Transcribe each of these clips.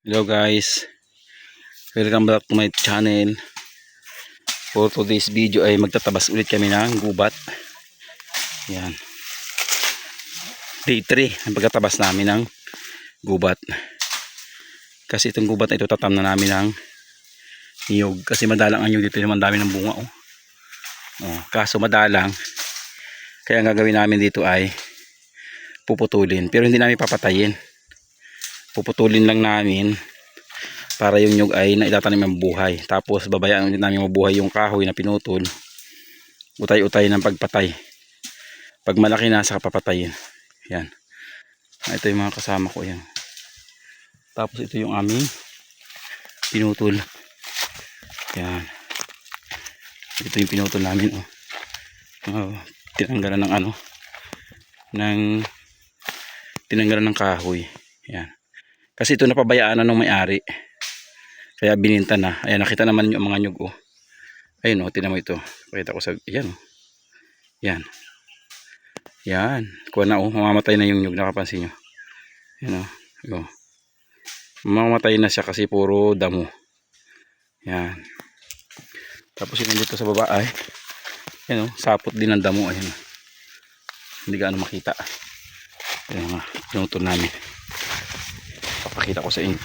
Hello guys, welcome back to my channel. For today's video ay magtatabas ulit kami ng gubat. Yan, day 3 ang pagtatabas namin ng gubat. Kasi itong gubat na ito tatam na namin ng niyog. Kasi madalang ang niyog dito, naman dami ng bunga. Kaso madalang, kaya ang gagawin namin dito ay puputulin. Pero hindi namin papatayin, puputulin lang namin para yung nyug ay naitatanim ng buhay. Tapos babayaan din namin mabuhay yung kahoy na pinutol. Utay-utay ng pagpatay. Pag malaki na, saka papatayin. Yan. Ito yung mga kasama ko yan. Tapos ito yung aming pinutol. Yan. Ito yung pinutol namin. Tinanggalan ng tinanggalan ng kahoy. Yan. Kasi ito napabayaan na ng may-ari. Kaya bininta na. Ayan, nakita naman yung mga nyug. Ayun tinan mo ito. Pakita ko sa, ayan. Yan. Yan. Kuha na mamamatay na yung nyug. Nakapansin nyo. Yan mamamatay na siya kasi puro damo. Yan. Tapos yun dito sa baba ay, yan sapot din ng damo. Ayan. Hindi gaano makita. Ayan pinutol namin. Papakita ko sa inyo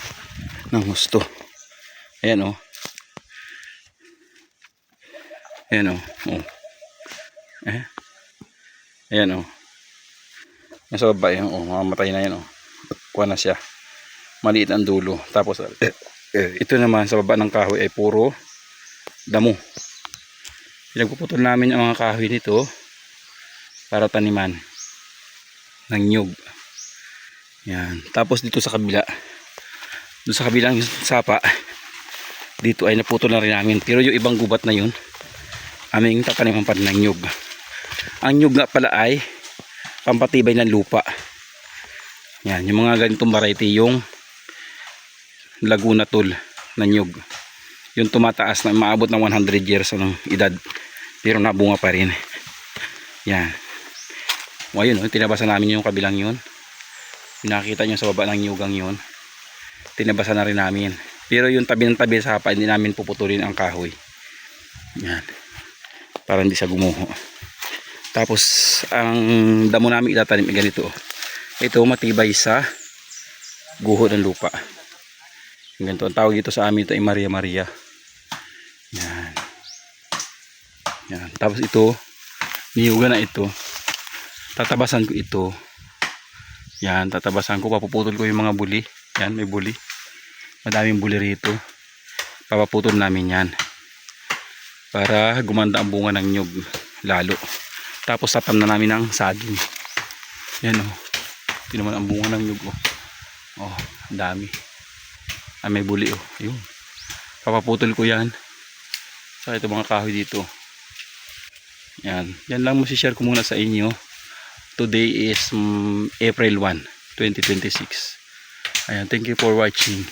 ng gusto. Ayan ayan ayan nasa baba yan mamamatay na yan kuha na siya, maliit ang dulo. Tapos ito naman sa baba ng kahoy ay puro damo. Pinagpuputol namin ang mga kahoy nito para taniman ng nyug. Yan. Tapos dito sa kabila, doon sa kabilang sapa, dito ay naputol na rin namin. Pero yung ibang gubat na yun, aming tataniman pa rin ng nyug. Ang nyug nga pala ay pampatibay ng lupa. Yan, yung mga ganitong variety, yung Laguna Tool na nyug. Yung tumataas na maabot ng 100 years ng edad, pero nabunga pa rin. Yan. Ayun tinabasan namin yung kabilang yun. Nakita nyo sa baba ng nyugang yun, tinabasan na rin namin. Pero yung tabi ng tabi sa hapa, hindi namin puputulin ang kahoy. Yan. Para hindi siya gumuho. Tapos ang damo namin itatanim ay ganito. Ito matibay sa guho ng lupa. Ganito ang tawag dito sa amin, ito ay Maria Maria. Yan. Yan. Tapos ito, niyugan na ito, tatabasan ko ito. Yan, tatabasan ko, papuputol ko yung mga buli. Yan, may buli. Madaming buli rito. Papaputol namin yan para gumanda ang bunga ng nyug lalo. Tapos tatam na namin ng saging. Yan ito naman ang bunga ng nyug ang dami. May buli yun. Papaputol ko yan. Saka ito mga kahoy dito. Yan lang mo share ko muna sa inyo. Today is April 1, 2026. Ayan, thank you for watching.